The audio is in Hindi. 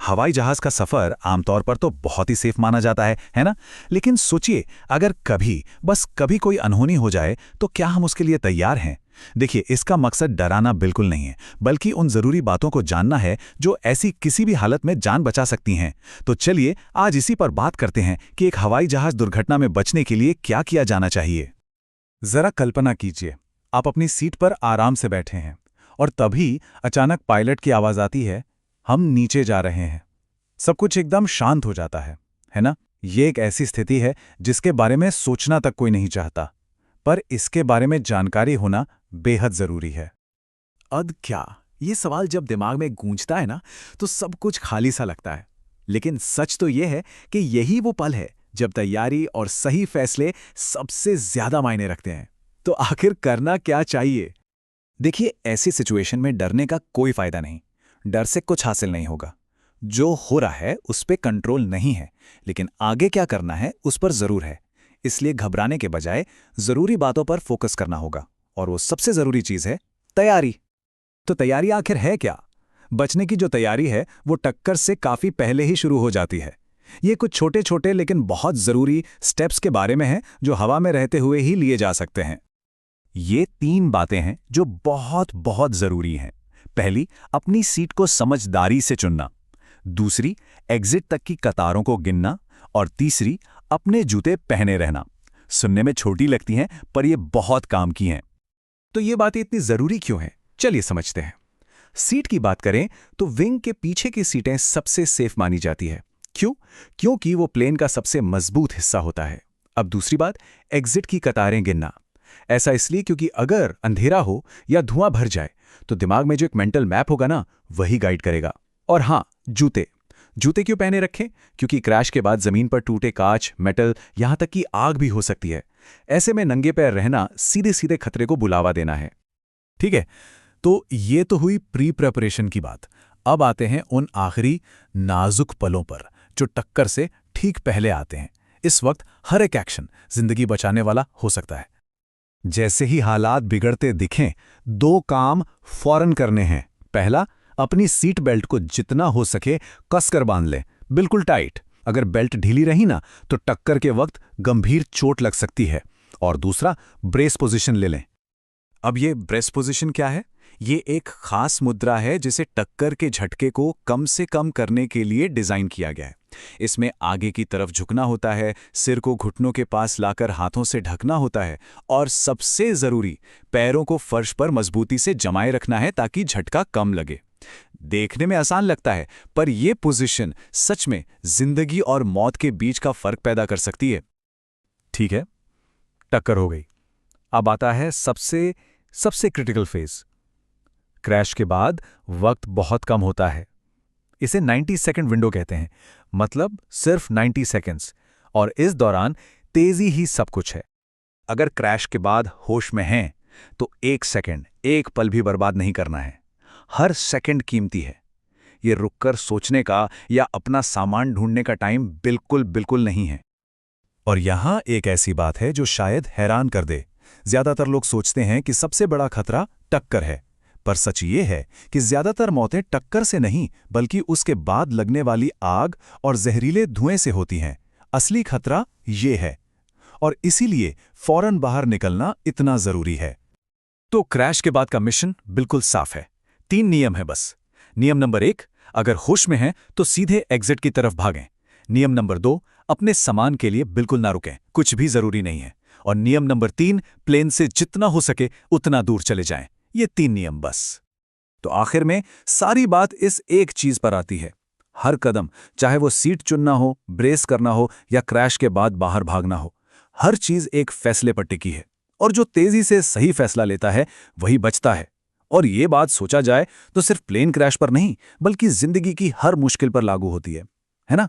हवाई जहाज का सफर आमतौर पर तो बहुत ही सेफ माना जाता है ना? लेकिन सोचिए, अगर कभी, बस कभी कोई अनहोनी हो जाए तो क्या हम उसके लिए तैयार हैं? देखिए, इसका मकसद डराना बिल्कुल नहीं है, बल्कि उन जरूरी बातों को जानना है जो ऐसी किसी भी हालत में जान बचा सकती हैं। तो चलिए आज इसी पर बात करते हैं कि एक हवाई जहाज दुर्घटना में बचने के लिए क्या किया जाना चाहिए। जरा कल्पना कीजिए, आप अपनी सीट पर आराम से बैठे हैं और तभी अचानक पायलट की आवाज आती है, हम नीचे जा रहे हैं। सब कुछ एकदम शांत हो जाता है ना? ये एक ऐसी स्थिति है जिसके बारे में सोचना तक कोई नहीं चाहता, पर इसके बारे में जानकारी होना बेहद जरूरी है। अद क्या? ये सवाल जब दिमाग में गूंजता है ना, तो सब कुछ खाली सा लगता है। लेकिन सच तो ये है कि यही वो पल है जब तैयारी और सही फैसले सबसे ज्यादा मायने रखते हैं। तो आखिर करना क्या चाहिए? देखिए, ऐसी सिचुएशन में डरने का कोई फायदा नहीं। डर से कुछ हासिल नहीं होगा। जो हो रहा है उस पे कंट्रोल नहीं है, लेकिन आगे क्या करना है उस पर जरूर है। इसलिए घबराने के बजाय जरूरी बातों पर फोकस करना होगा, और वो सबसे जरूरी चीज है तैयारी। तो तैयारी आखिर है क्या? बचने की जो तैयारी है वो टक्कर से काफी पहले ही शुरू हो जाती है। ये कुछ छोटे छोटे लेकिन बहुत जरूरी स्टेप्स के बारे में है जो हवा में रहते हुए ही लिए जा सकते हैं। ये 3 बातें हैं जो बहुत बहुत जरूरी हैं। पहली, अपनी सीट को समझदारी से चुनना। दूसरी, एग्जिट तक की कतारों को गिनना। और तीसरी, अपने जूते पहने रहना। सुनने में छोटी लगती हैं, पर ये बहुत काम की हैं। तो ये बातें इतनी जरूरी क्यों हैं? चलिए समझते हैं। सीट की बात करें तो विंग के पीछे की सीटें सबसे सेफ मानी जाती है। क्यों? क्योंकि वो प्लेन का सबसे मजबूत हिस्सा होता है। अब दूसरी बात, एग्जिट की कतारें गिनना। ऐसा इसलिए क्योंकि अगर अंधेरा हो या धुआं भर जाए तो दिमाग में जो एक मेंटल मैप होगा ना, वही गाइड करेगा। और हां, जूते जूते क्यों पहने रखें? क्योंकि क्रैश के बाद जमीन पर टूटे कांच, मेटल, यहां तक कि आग भी हो सकती है। ऐसे में नंगे पैर रहना सीधे सीधे खतरे को बुलावा देना है। ठीक है, तो ये तो हुई प्री प्रेपरेशन की बात। अब आते हैं उन आखिरी नाजुक पलों पर जो टक्कर से ठीक पहले आते हैं। इस वक्त हर एक एक्शन जिंदगी बचाने वाला हो सकता है। जैसे ही हालात बिगड़ते दिखें, 2 काम फौरन करने हैं। पहला, अपनी सीट बेल्ट को जितना हो सके कसकर बांध लें, बिल्कुल टाइट। अगर बेल्ट ढीली रही ना तो टक्कर के वक्त गंभीर चोट लग सकती है। और दूसरा, ब्रेस पोजीशन ले लें। अब ये ब्रेस पोजीशन क्या है? ये एक खास मुद्रा है जिसे टक्कर के झटके को कम से कम करने के लिए डिजाइन किया गया है। इसमें आगे की तरफ झुकना होता है, सिर को घुटनों के पास लाकर हाथों से ढकना होता है, और सबसे जरूरी, पैरों को फर्श पर मजबूती से जमाए रखना है ताकि झटका कम लगे। देखने में आसान लगता है, पर यह पोजीशन सच में जिंदगी और मौत के बीच का फर्क पैदा कर सकती है। ठीक है, टक्कर हो गई। अब आता है सबसे क्रिटिकल फेज। क्रैश के बाद वक्त बहुत कम होता है। इसे 90 सेकंड विंडो कहते हैं, मतलब सिर्फ 90 सेकंड्स। और इस दौरान तेजी ही सब कुछ है। अगर क्रैश के बाद होश में हैं, तो 1 सेकंड, 1 पल भी बर्बाद नहीं करना है। हर सेकंड कीमती है। ये रुककर सोचने का या अपना सामान ढूंढने का टाइम बिल्कुल बिल्कुल नहीं है। और यहां एक ऐसी बात है जो शायद हैरान कर दे। ज्यादातर लोग सोचते हैं कि सबसे बड़ा खतरा टक्कर है, पर सच ये है कि ज्यादातर मौतें टक्कर से नहीं, बल्कि उसके बाद लगने वाली आग और जहरीले धुएं से होती हैं। असली खतरा ये है, और इसीलिए फौरन बाहर निकलना इतना जरूरी है। तो क्रैश के बाद का मिशन बिल्कुल साफ है। 3 नियम है बस। नियम नंबर 1, अगर होश में हैं तो सीधे एग्जिट की तरफ भागें। नियम नंबर 2, अपने सामान के लिए बिल्कुल ना रुकें, कुछ भी जरूरी नहीं है। और नियम नंबर 3, प्लेन से जितना हो सके उतना दूर चले जाएं। ये 3 नियम बस। तो आखिर में सारी बात इस एक चीज पर आती है। हर कदम, चाहे वो सीट चुनना हो, ब्रेस करना हो या क्रैश के बाद बाहर भागना हो, हर चीज एक फैसले पर टिकी है। और जो तेजी से सही फैसला लेता है वही बचता है। और ये बात सोचा जाए तो सिर्फ प्लेन क्रैश पर नहीं, बल्कि जिंदगी की हर मुश्किल पर लागू होती है ना?